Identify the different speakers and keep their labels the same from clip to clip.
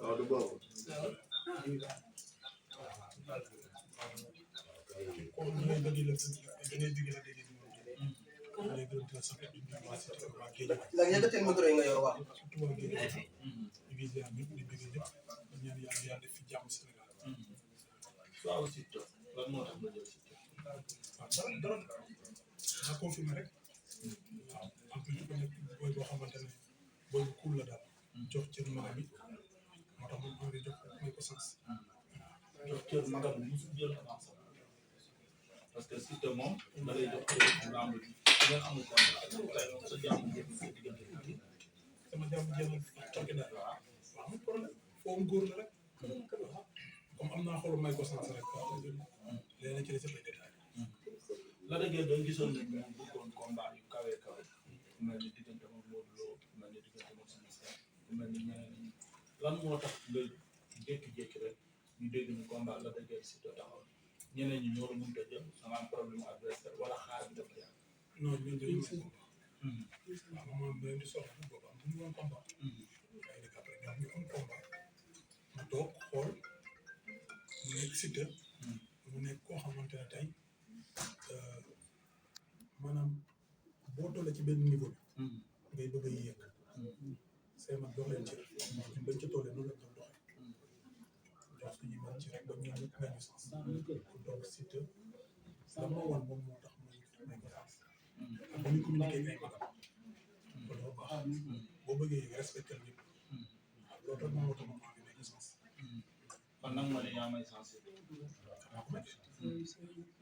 Speaker 1: waaw du boobu.
Speaker 2: léegi yëkkatil micro yi nga yor waaw.
Speaker 3: waaw Siteu lan moo tax nga jël Siteu.
Speaker 4: waaw dara daa confirmé rek waaw en plus que nekk booy boo xamante ne booy bu cool la daal jox cër magam bi moo tax man envie jox may ko sens
Speaker 3: jox cër magam bi musul jël avance parce que Siteu moom da lay jox cër lamb bi ngeen amul contrat tey moom sa jàmm jéem sa diggante bi
Speaker 4: sama jàmm jéem a tokki daal waaw amul problème foofu góor la rek comme am naa xolu may ko sens rek léeg-léeg ci la ay détails
Speaker 3: la dëggee doon gisoon nañ moom bëggoon combat yu kawe kawe mel ni diggante moom Modou Lo mel ni diggante moom Siteu mel ni ñeneen ñi lan moo tax nga jékki-jékki rek ñu dégg ni combat la dëggee Siteu taxaw ñeneen ñi ñoo la mënut a jël da nga am problème adversaire wala xaar bi dafa yàgg.
Speaker 4: non ñun dañu may combat waaw moom leen di soxla bu boobaa bu ñu woon combat ay dëkk après ñoom ñu am combat ma toog xool mu nekk Siteu mu nekk koo xamante ne tey maanaam boo tollee ci benn niveau bi ngay bëgg a yéeg say mag dox leen ci ñun bañ ca tollee noonu lañ doon doxee jox suñuy mag ci rek ba ñoom ñëpp nañu sens donc Siteu la ma wan moom moo tax may ko sens ak ba ñu communiqué ay magam kon dafa baax boo bëggee respecté ñëpp loolu tax moo tax ma may ko sens
Speaker 3: kon nag ma ne yaa may sens
Speaker 4: waaw ko may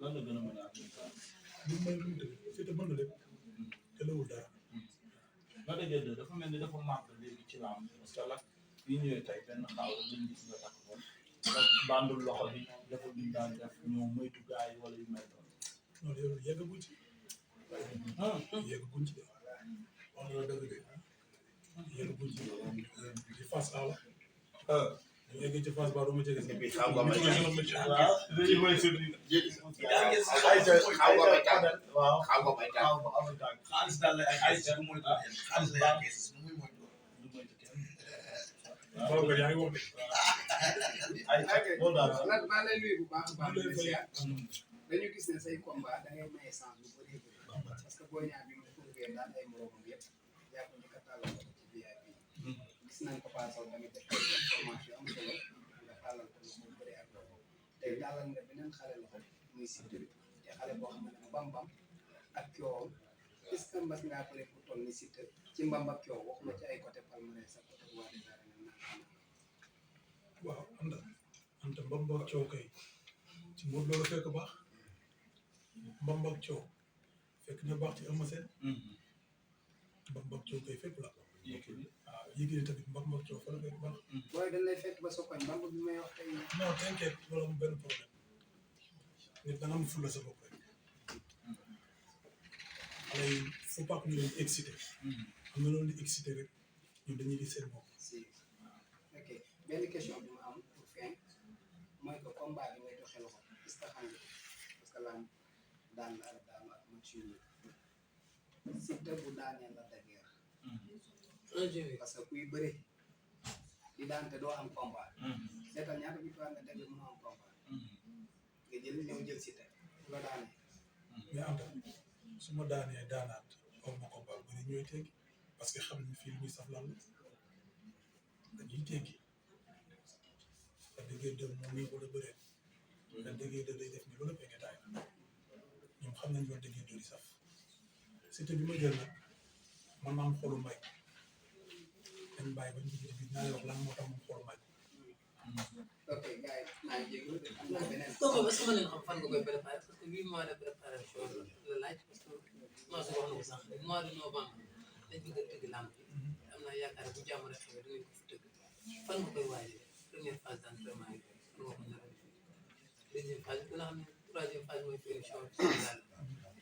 Speaker 3: lan la gën a mën a am
Speaker 4: lu may lu mu tëdd Siteu mën na lépp te lawul dara
Speaker 3: la dëggee dafa mel ni dafa màgg léegi ci lamb parce que la yi ñëwee tey benn xaaw la luñ gis nga takk ko bandul loxo bi dafa duñ daan def ñoo moytu gars yi wala yu mel noonu
Speaker 4: non yow yeggaguñ ci yeggaguñ ci de wax na la dëgg de yeggaguñ ci di face à la bu yeggee ci face ba du ma jege si
Speaker 1: xaw nga may
Speaker 3: waaw dañuy mooy sëriñ waaw
Speaker 1: xaw nga may
Speaker 3: waaw ba amul tànk
Speaker 5: xaalis daal la ay bu mooy xaalis la yaa ngi gis nu muy mooy
Speaker 3: du moytu kenn
Speaker 4: waaw nga yaa ngi wax
Speaker 3: ay loolu daal
Speaker 6: nag maa lay nuyu bu baax a baax
Speaker 4: de
Speaker 6: di ziar dañu gis ne say combat da ngay maye sens lu bëri bëri parce que boo ñaar bi mu fungee daal ay moromam yëpp yaa ko njëkk a tàllal ko ci VIP gis nañ ko passé tamit def ay information am solo nga tàllal ko lu mu bëri ak loolu tey tàllal nga beneen xale loxo muy Siteu te xale boo xam ne mbambam ak coowam est-ce que mbas ngaa bëri ku toll ni Siteu ci mbamb ak coow waxuma ci ay côté palmarès sa côté waa des arènes
Speaker 4: waaw anta mbamba ak coow kay ci Modou Lo la fekk baax mbamba ak coow fekk na baax ci Eumeu Sène mbamba ak coow kay fépp la waaw yéegi tamit mbamba ak coow fa la fekk baax
Speaker 6: booy dañ lay fekk ba sa koñ mbamb bi may wax tey
Speaker 4: non t'inquiète loolu amul benn problème nit da nga am fulla sa bopp rek xale yi faut pas que ñu leen excité am na loolu di excité rek ñun dañuy gis seen bopp
Speaker 6: si ok benn question bi ma am pour fin mooy que combat bi ngay doxee loxo est-ce que xam nga parce que laan daan la ak daan ak match yu Siteu bu daanee la dageer parce que kuy bëri di daan te doo am combat seetal ñaata victoire nga dégg mënoo am combat nga jël ñëw jël Siteu bu la daanee
Speaker 4: mais anta su ma daanee daanaat aw ma combat bëri ñooy teggi parce que xam nañ fii muy saf lan la dañuy teggi da déggee dër moom nii wala bëree da déggee dër day def ni wala pege taay ñoom xam nañ loolu déggee dër yi saf Siteu bi ma jël nag man ma am xolu may dañ bàyyi ba ñu ci biir naa wax lan moo tax moom xolu may
Speaker 6: ok gars yi maa ngi jégalu de am naa beneen
Speaker 7: kooku est-ce que mën nañu xam fan nga koy préparé parce que 8 mois de préparation la laaj parce que moi su wax na ko sax mois de novembre dañ bëgg a tëgg làmb bi am naa yaakaar bu jàmm rek xewee dinañ ko fi tëgg fan nga koy waajee première phase d'entraînement yi fan nga ko nar a deuxième phase bi nga xam ne troisième phase mooy finition bi Sénégal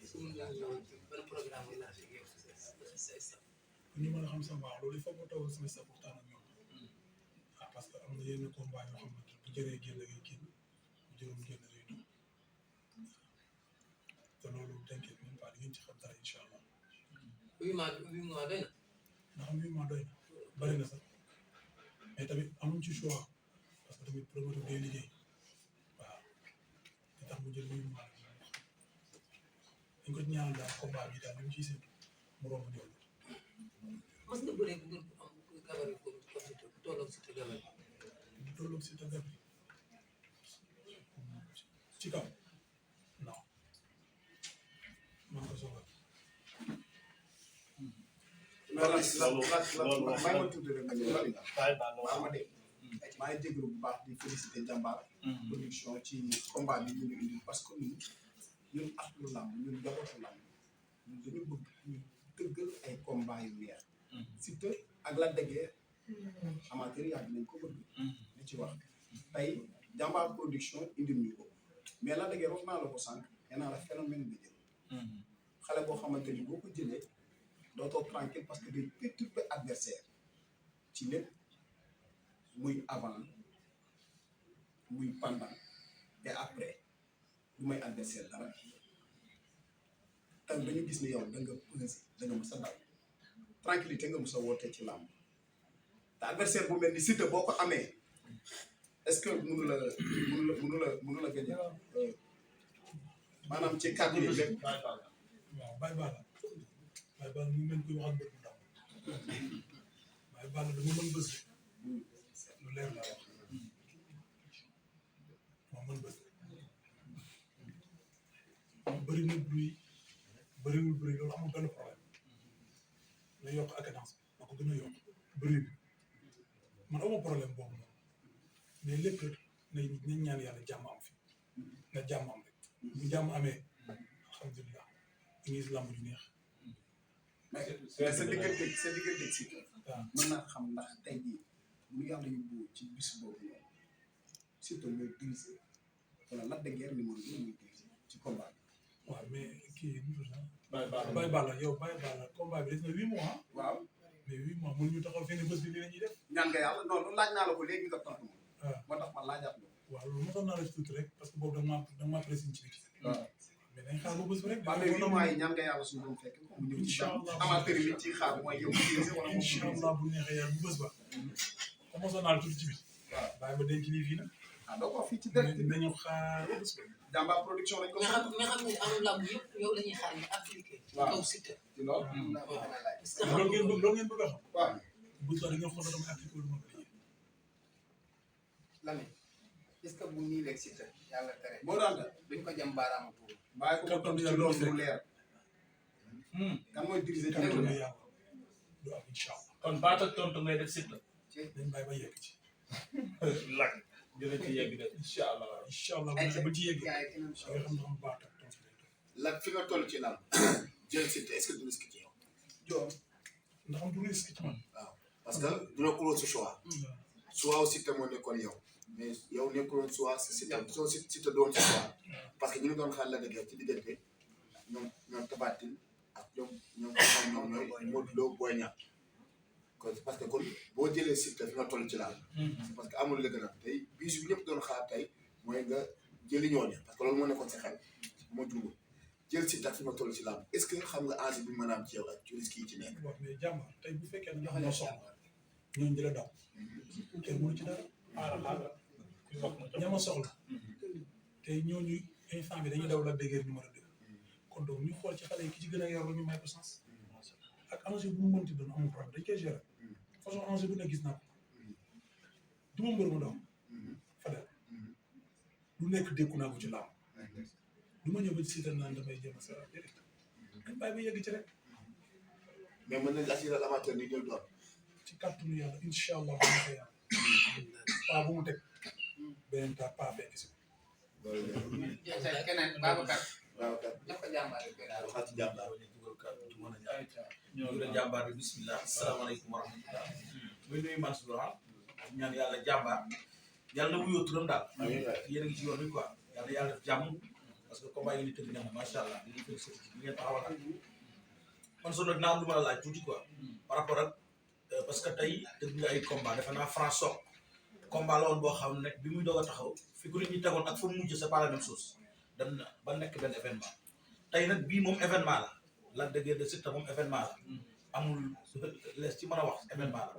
Speaker 7: est-ce que mën nga ñëw ci ban programme nga nar a teg yow say staff
Speaker 4: ñu mën a xam sama waax loolu il faut que toog sama staff waxtaan ak ñoom parce que am na yenn combat yoo xam ne bu jëree génn ngay génn bu jërum génn ngay dugg te loolu t'inquiète même pas di ngeen ci xam dara incha allah
Speaker 7: 8 mois doy na
Speaker 4: ndax 8 mois doy na bëri na sax mais tamit amuñ ci choix parce que tamit promoteur day liggéey waaw li tax mu jël luy mu dañ ko ñaanal daal combat bi daal li mu ciy séntu mu romb ñoom.
Speaker 7: mas nga bëree bu am gabar ko tolloog si te gabar
Speaker 4: bu tolloog si tàggat bi ci kaw non maa ngi ko soxla.
Speaker 5: maa ngi tudd rek maa ma dégg maa ngi jégalu bu baax di féliciter Jambar production ci combat bi ñu indi parce que ñun ak lu lamb ñun njabootu lamb ñun dañu bëgg ñu tëggal ay combat yu neex Siteu ak Lac de Guiers amateur yàgg nañ ko bëgg di ci wax tey Jambar production indi ñu ko mais Lac de Guiers wax naa la ko sànq nee naa la phénomène bi jël xale boo xamante ni boo ko jëlee dootoo tranquille parce que day perturber adversaire ci lépp muy avant muy pendant et après du may adversaire dara tam dañu gis ni yow da nga pesé da nga mës a daw tranquillité nga mës a wootee ci làmb te adversaire bu mel ni Siteu boo ko amee est-ce que mënu la gagné maanaam ci kàddu yi lépp
Speaker 4: waaw Baye Balla mu mel kuy wax ak mbër bu ndaw Baye Balla dama mën bës lu leer laa wax moo mën bës bëri na bruit bëriwul bruit loolu amul benn problème na yokk ak cadence na ko gën a yokk bruit bi man amoo problème boobu noonu mais lépp rek nañ ñaan yàlla jàmm am fi na jàmm am rek bu jàmm amee alhamdulilah ñu ngi lamb ju neex.
Speaker 5: mais sa diggante Siteu mën naa xam ndax tey jii bu yàlla yóbbu ci bis boobu noonu Siteu mooy dirigé wala Lac de Guiers numéro 2 mooy dirigé ci combat bi.
Speaker 4: waaw mais kii nu mu tudd
Speaker 3: Baye
Speaker 4: Balla yow Baye Balla combat bi des na 8 mois
Speaker 5: waaw
Speaker 4: mais 8 mois mënuñu taxaw fenn bés bi nii la ñuy def.
Speaker 5: ñaan nga yàlla non laaj naa la ko léegi nga tontu ma. moo tax man laajaat la.
Speaker 4: waaw loolu mosoon naa la ci tuuti rek parce que boobu da nga maa pressé ci biti.
Speaker 5: waaw
Speaker 4: mais dañ xaar ba bés bi rek.
Speaker 5: waaw mais 8 mois yi ñaan nga yàlla suñu doon fekk ko mu ñëw ci amateur yi ci xaar mooy yow dirigé wala moom
Speaker 4: incha allah bu neexee yàlla bu bés ba. comme mosoon naa la tuuti ci biti.
Speaker 5: waaw
Speaker 4: bàyyi ma denc lii fii nag.
Speaker 5: ah doo ko fii ci direct bi
Speaker 4: nañu xaar ba bés ba.
Speaker 5: Jambar production lañ ko.
Speaker 7: nga xam ne amul lamb yëpp yow la ñuy xaar nga appliqué.
Speaker 5: waaw
Speaker 7: kaw Siteu.
Speaker 5: ci loolu.
Speaker 7: parce que
Speaker 4: loolu ngeen bëgg a xam.
Speaker 5: waaw.
Speaker 4: bu soobee da ngeen xool dama appliqué wala ma appliqué.
Speaker 6: Lamine est-ce que bu nii leeg Siteu yàlla tere
Speaker 5: boo daan da
Speaker 6: duñ ko jëm baaraamu tuur
Speaker 5: bàyyi ko mu tontu ci loolu lu leer. kan mooy diriger ci
Speaker 4: kàttan
Speaker 5: loolu.
Speaker 4: na yàlla du am incha allah.
Speaker 3: kon baat ak tontu ngay def Siteu
Speaker 4: dañ bàyyi ba yegg ci.
Speaker 3: Lac dina ci yegg de incha allah.
Speaker 4: incha allah bu ci yeggee
Speaker 6: gars yi keneen
Speaker 4: da nga xam ne am baat ak tontu lay doon.
Speaker 1: Lac fi nga toll ci làmb jël Siteu est-ce que du risque ci yow
Speaker 5: Joom
Speaker 4: ndax am du risque ci man.
Speaker 1: waaw parce que dina ko woon sa choix choix aussi Siteu moo nekkoon yow mais yow nekkuloon choix si Siteu soo Siteu doon sa choix parce que ñu ngi doon xaar Lac de Guiers ci diggante ñoom Tapha Tine ak ñoom ñooy Modou Lo Boy Niang kon parce que kon boo jëlee Siteu fi nga toll ci làmb c'est parce que amul la gën a tey bis bi ñëpp doon xaar tey mooy nga jëli ñooñu parce que loolu moo nekkoon sa xel moo jumul jël Siteu fi nga toll ci làmb est-ce que xam nga enjeu bi mën a am ci yow ak ci risque yi ci nekk.
Speaker 4: waaw mais jàmbaar tey bu fekkee ne ñoo soxla ñooñu di la daw tey mënu ci dara ña ma soxla tey ñooñu instant bi dañuy daw la dëgër numéro 2 kon donc ñu xool ci xale yi ki ci gën a yor ñu may ko sens ak enjeu bu mu mënti doon amul problème dañ koy gérer façon enjeu bu ne gis naa ko du ma mbër mu daw Fadel lu nekk dékku naa ko ci làmb du ma ñëw ba ci Siteu naan damay jéem a seera déedéet dañ bàyyi ba yegg ci rek
Speaker 1: mais mën nañu assurer amateur ni jël doon.
Speaker 4: ci kàttanu yàlla incha allah bu ñu koy yàlla paa bu mu teg beneen paa fekk si
Speaker 6: keneen Babacar
Speaker 1: waaw kat
Speaker 6: jox ko jàmbaar rek daal
Speaker 1: waxal ci Jambar.
Speaker 8: ñoo ngi leen jàmbaar bi bismillah asalaamaaleykum wa rahmatullah muy nuyu Mansour ñaan yàlla jàmbaar yàlla na wuyoo turam daal yéen a ngi ci yoon wi quoi yàlla yàlla def jàmm parce que combat yi ni tëgg na macha allah li ngeen félicité ci li ngeen taxawal man soo nag naa am lu ma la laaj tuuti quoi par rapport ak parce que tey tëgg nga ay combat defe naa France soq combat la woon boo xam ne bi muy doog a taxaw fi ko nit ñi tegoon ak fa mu mujj c'est pas la même chose dem na ba nekk benn événement tey nag bii moom événement la Lac de Guiers de Siteu moom événement la amul lees ci mën a wax événement la